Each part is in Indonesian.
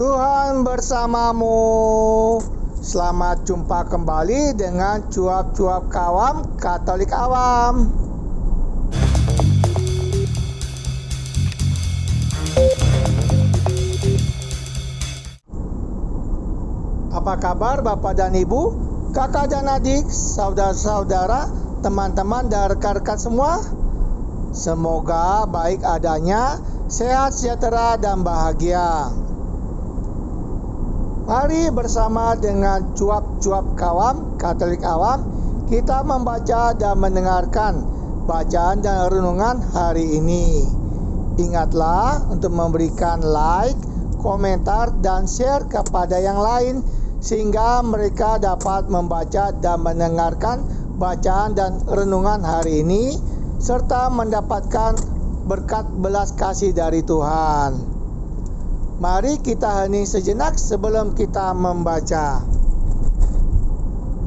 Tuhan bersamamu. Selamat jumpa kembali dengan cuap-cuap kawam Katolik awam. Apa kabar Bapak dan Ibu, kakak dan adik, saudara-saudara, teman-teman dan rekan-rekan semua? Semoga baik adanya, sehat, sejahtera, dan bahagia. Mari bersama dengan cuap-cuap kawam Katolik awam, kita membaca dan mendengarkan bacaan dan renungan hari ini. Ingatlah untuk memberikan like, komentar, dan share kepada yang lain, sehingga mereka dapat membaca dan mendengarkan bacaan dan renungan hari ini, serta mendapatkan berkat belas kasih dari Tuhan. Mari kita hening sejenak sebelum kita membaca.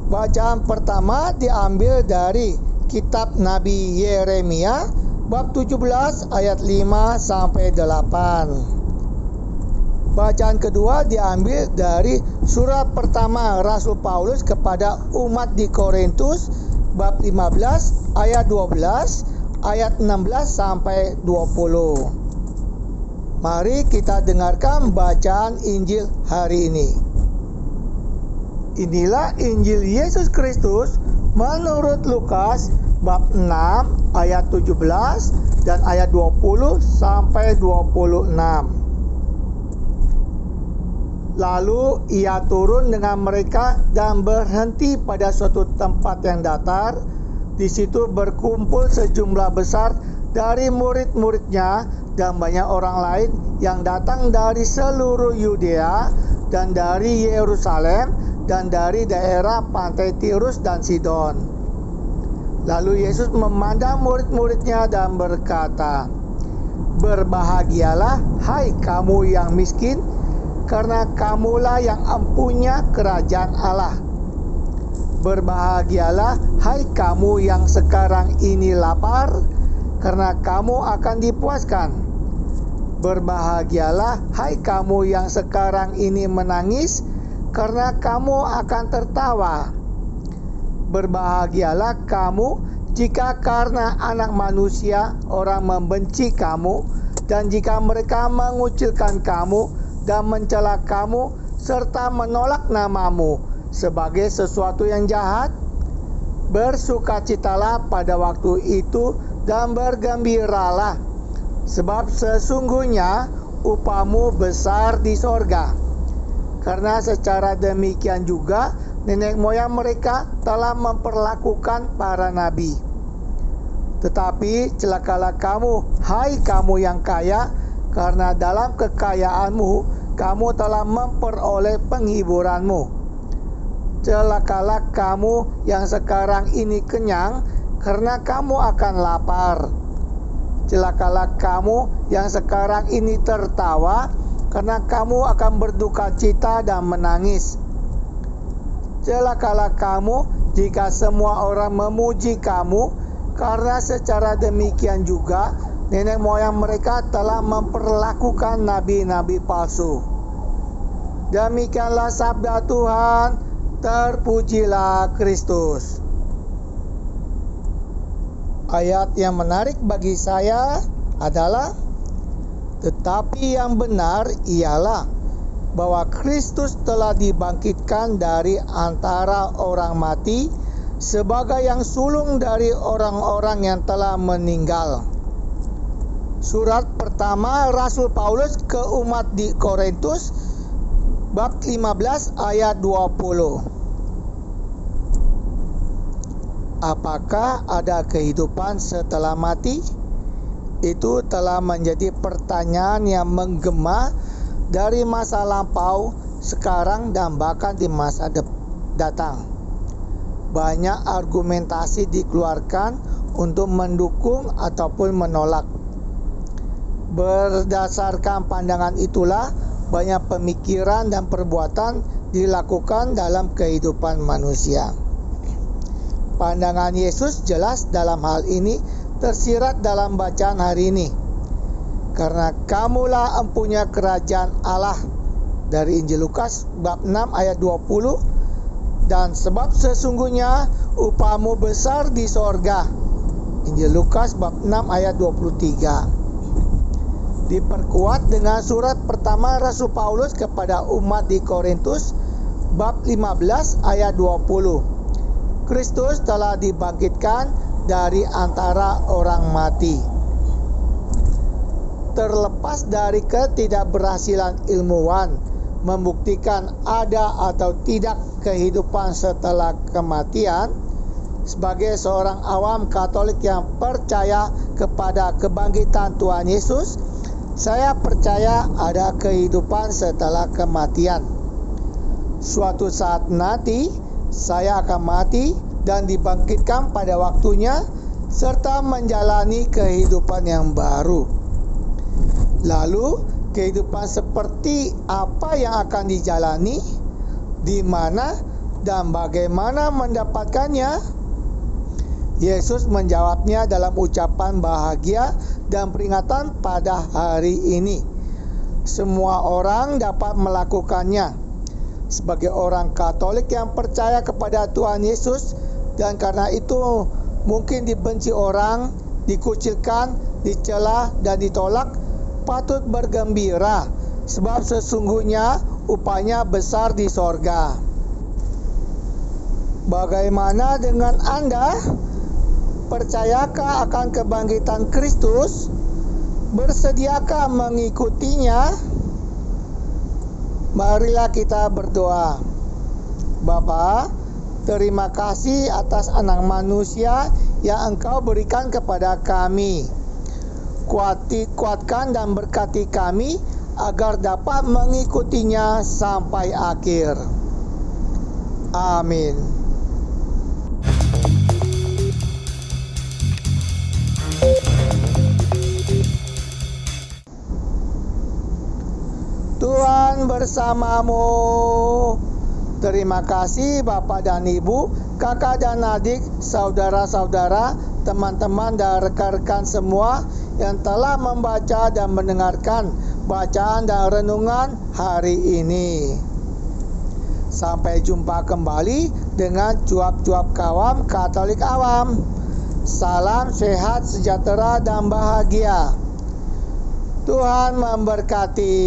Bacaan pertama diambil dari kitab Nabi Yeremia bab 17 ayat 5 sampai 8. Bacaan kedua diambil dari surat pertama Rasul Paulus kepada umat di Korintus bab 15 ayat 12 ayat 16 sampai 20. Mari kita dengarkan bacaan Injil hari ini. Inilah Injil Yesus Kristus menurut Lukas bab 6 ayat 17 dan ayat 20 sampai 26. Lalu ia turun dengan mereka dan berhenti pada suatu tempat yang datar. Di situ berkumpul sejumlah besar dari murid-muridnya dan banyak orang lain yang datang dari seluruh Yudea dan dari Yerusalem dan dari daerah pantai Tirus dan Sidon. Lalu Yesus memandang murid-muridnya dan berkata, "Berbahagialah hai kamu yang miskin, karena kamulah yang empunya kerajaan Allah. Berbahagialah hai kamu yang sekarang ini lapar, karena kamu akan dipuaskan. Berbahagialah hai kamu yang sekarang ini menangis, karena kamu akan tertawa. Berbahagialah kamu jika karena Anak Manusia orang membenci kamu, dan jika mereka mengucilkan kamu dan mencela kamu serta menolak namamu sebagai sesuatu yang jahat. Bersukacitalah pada waktu itu dan bergembiralah, sebab sesungguhnya upahmu besar di sorga. Karena secara demikian juga nenek moyang mereka telah memperlakukan para nabi. Tetapi celakalah kamu, hai kamu yang kaya, karena dalam kekayaanmu kamu telah memperoleh penghiburanmu. Celakalah kamu yang sekarang ini kenyang, karena kamu akan lapar. Celakalah kamu yang sekarang ini tertawa, karena kamu akan berduka cita dan menangis. Celakalah kamu jika semua orang memuji kamu, karena secara demikian juga nenek moyang mereka telah memperlakukan nabi-nabi palsu." Demikianlah sabda Tuhan. Terpujilah Kristus. Ayat yang menarik bagi saya adalah, tetapi yang benar ialah bahwa Kristus telah dibangkitkan dari antara orang mati sebagai yang sulung dari orang-orang yang telah meninggal. Surat pertama Rasul Paulus ke umat di Korintus bab 15 ayat 20. Apakah ada kehidupan setelah mati? Itu telah menjadi pertanyaan yang menggema dari masa lampau, sekarang, dan bahkan di masa datang. Banyak argumentasi dikeluarkan untuk mendukung ataupun menolak. Berdasarkan pandangan itulah banyak pemikiran dan perbuatan dilakukan dalam kehidupan manusia. Pandangan Yesus jelas dalam hal ini tersirat dalam bacaan hari ini. Karena kamulah empunya kerajaan Allah, Dari Injil Lukas bab 6 ayat 20. Dan sebab sesungguhnya upahmu besar di sorga. Injil Lukas bab 6 ayat 23. Diperkuat dengan surat pertama Rasul Paulus kepada umat di Korintus bab 15 ayat 20. Kristus telah dibangkitkan dari antara orang mati. Terlepas dari ketidakberhasilan ilmuwan membuktikan ada atau tidak kehidupan setelah kematian, sebagai seorang awam Katolik yang percaya kepada kebangkitan Tuhan Yesus, saya percaya ada kehidupan setelah kematian. Suatu saat nanti saya akan mati dan dibangkitkan pada waktunya serta menjalani kehidupan yang baru. Lalu kehidupan seperti apa yang akan dijalani, di mana dan bagaimana mendapatkannya? Yesus menjawabnya dalam ucapan bahagia dan peringatan pada hari ini. Semua orang dapat melakukannya. Sebagai orang Katolik yang percaya kepada Tuhan Yesus dan karena itu mungkin dibenci orang, dikucilkan, dicela dan ditolak, patut bergembira sebab sesungguhnya upahnya besar di sorga. Bagaimana dengan Anda? Percayakah akan kebangkitan Kristus? Bersediakah mengikutinya? Marilah kita berdoa. Bapa, terima kasih atas anak manusia yang Engkau berikan kepada kami. Kuatkan dan berkati kami agar dapat mengikutinya sampai akhir. Amin. Tuhan bersamamu. Terima kasih Bapak dan Ibu, kakak dan adik, saudara-saudara, teman-teman dan rekan-rekan semua yang telah membaca dan mendengarkan bacaan dan renungan hari ini. Sampai jumpa kembali dengan cuap-cuap kawam Katolik awam. Salam sehat, sejahtera dan bahagia. Tuhan memberkati.